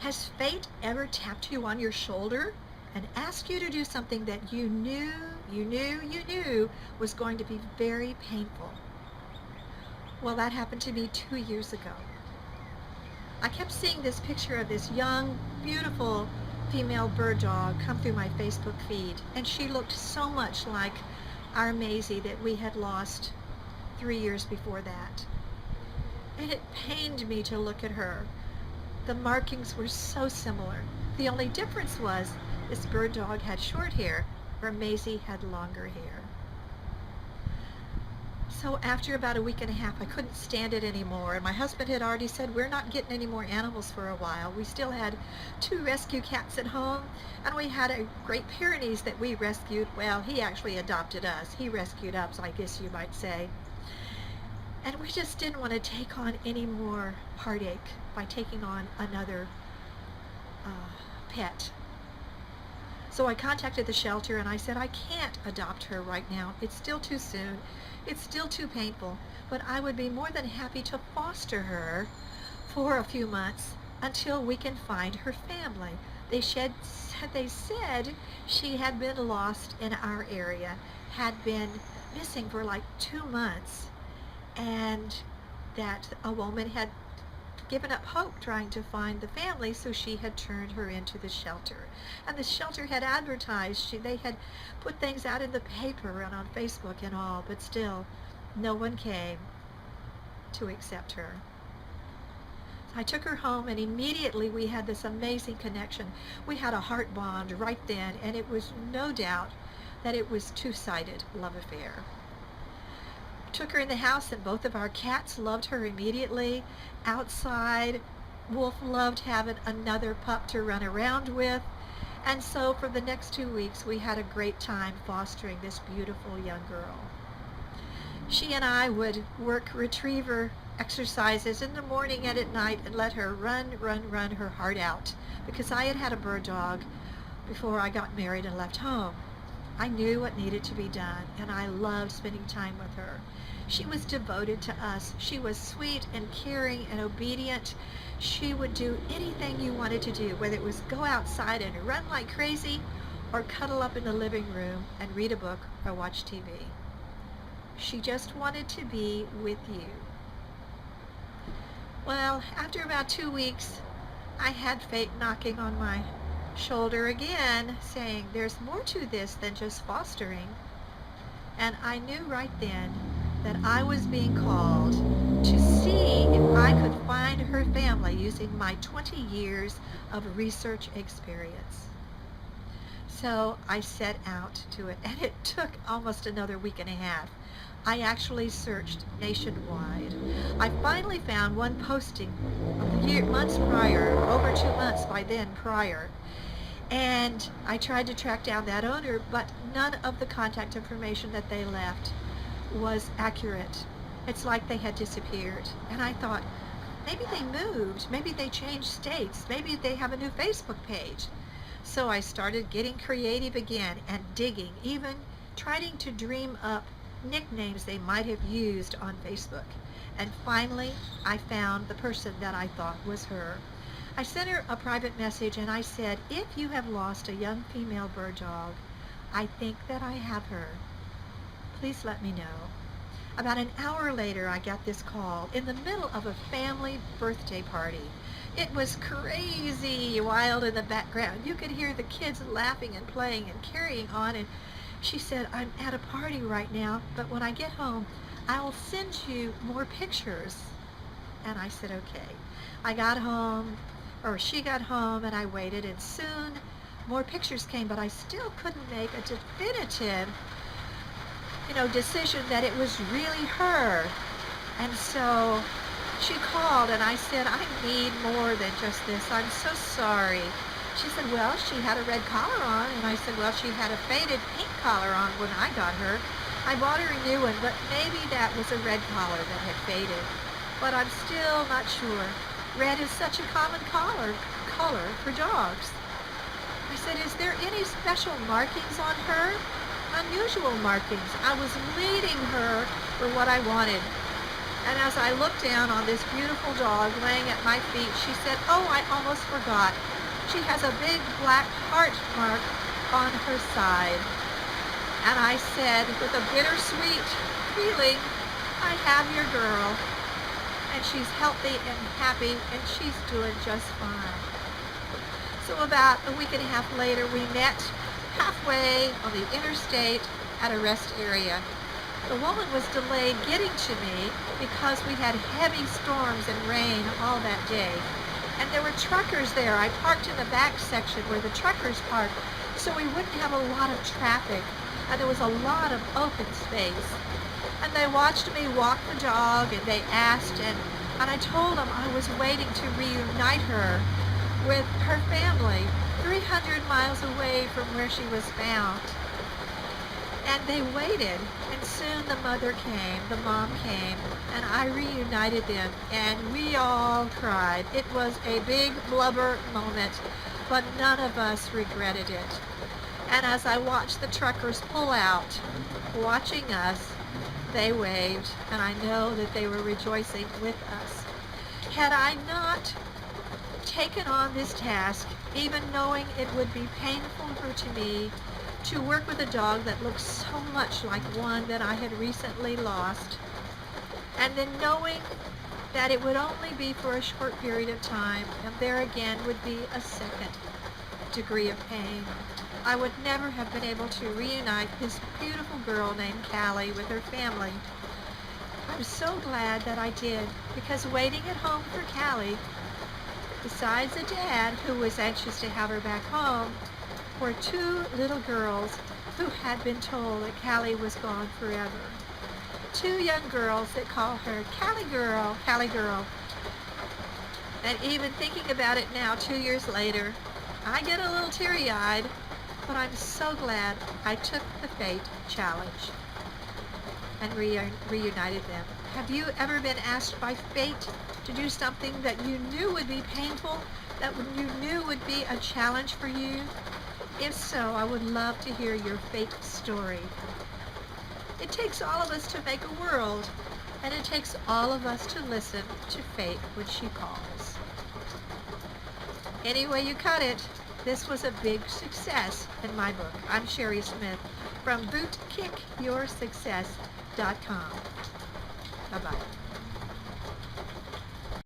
Has fate ever tapped you on your shoulder and asked you to do something that you knew was going to be very painful? Well, that happened to me 2 years ago. I kept seeing this picture of this young, beautiful female bird dog come through my Facebook feed, and she looked so much like our Maisie that we had lost 3 years before that. And it pained me to look at her. The markings were so similar. The only difference was this bird dog had short hair, where Maisie had longer hair. So after about a week and a half, I couldn't stand it anymore. And my husband had already said, we're not getting any more animals for a while. We still had 2 rescue cats at home, and we had a Great Pyrenees that we rescued. Well, he actually adopted us. He rescued us, I guess you might say. And we just didn't want to take on any more heartache by taking on another pet. So I contacted the shelter and I said, I can't adopt her right now. It's still too soon. It's still too painful. But I would be more than happy to foster her for a few months until we can find her family. They said she had been lost in our area, had been missing for like 2 months, and that a woman had given up hope trying to find the family, so she had turned her into the shelter. And the shelter had advertised, they had put things out in the paper and on Facebook and all, but still no one came to accept her. I took her home, and immediately we had this amazing connection. We had a heart bond right then, and it was no doubt that it was two-sided love affair. Took her in the house, and both of our cats loved her immediately. Outside, Wolf loved having another pup to run around with. And so for the next 2 weeks, we had a great time fostering this beautiful young girl. She and I would work retriever exercises in the morning and at night and let her run her heart out, because I had had a bird dog before I got married and left home. I knew what needed to be done, and I loved spending time with her. She was devoted to us. She was sweet and caring and obedient. She would do anything you wanted to do, whether it was go outside and run like crazy or cuddle up in the living room and read a book or watch TV. She just wanted to be with you. Well, after about 2 weeks, I had fate knocking on my shoulder again, saying there's more to this than just fostering. And I knew right then that I was being called to see if I could find her family using my 20 years of research experience. So I set out to it, and it took almost another week and a half. I actually searched nationwide. I finally found one posting months prior, over 2 months by then prior, and I tried to track down that owner, but none of the contact information that they left was accurate. It's like they had disappeared. And I thought, maybe they moved, maybe they changed states, maybe they have a new Facebook page. So I started getting creative again and digging, even trying to dream up nicknames they might have used on Facebook. And finally, I found the person that I thought was her. I sent her a private message and I said, if you have lost a young female bird dog, I think that I have her. Please let me know. About an hour later, I got this call in the middle of a family birthday party. It was crazy wild in the background. You could hear the kids laughing and playing and carrying on, and she said, I'm at a party right now, but when I get home, I will send you more pictures. And I said, okay. I got home, or she got home, and I waited, and soon more pictures came, but I still couldn't make a definitive decision that it was really her. And so she called, and I said, I need more than just this. I'm so sorry. She said, well, she had a red collar on. And I said, well, she had a faded pink collar on when I got her. I bought her a new one, but maybe that was a red collar that had faded. But I'm still not sure. Red is such a common color for dogs. I said, is there any special markings on her? Unusual markings. I was leading her for what I wanted. And as I looked down on this beautiful dog laying at my feet, she said, "Oh, I almost forgot. She has a big black heart mark on her side." And I said, with a bittersweet feeling, "I have your girl, and she's healthy and happy, and she's doing just fine." So about a week and a half later, we met halfway on the interstate at a rest area. The woman was delayed getting to me because we had heavy storms and rain all that day. And there were truckers there. I parked in the back section where the truckers park, so we wouldn't have a lot of traffic. And there was a lot of open space. And they watched me walk the dog, and they asked, and I told them I was waiting to reunite her with her family 300 miles away from where she was found. And they waited, and soon the mother came, the mom came, and I reunited them, and we all cried. It was a big blubber moment, but none of us regretted it. And as I watched the truckers pull out, watching us, they waved, and I know that they were rejoicing with us. Had I not taken on this task, even knowing it would be painful to me to work with a dog that looked so much like one that I had recently lost, and then knowing that it would only be for a short period of time, and there again would be a second degree of pain, I would never have been able to reunite this beautiful girl named Callie with her family. I'm so glad that I did, because waiting at home for Callie, besides a dad who was anxious to have her back home, were two little girls who had been told that Callie was gone forever. Two young girls that call her Callie girl, Callie girl. And even thinking about it now, 2 years later, I get a little teary-eyed, but I'm so glad I took the fate challenge and reunited them. Have you ever been asked by fate to do something that you knew would be painful, that you knew would be a challenge for you? If so, I would love to hear your fate story. It takes all of us to make a world, and it takes all of us to listen to fate when she calls. Any way you cut it, this was a big success in my book. I'm Sherry Smith from BootKickYourSuccess.com. Bye-bye.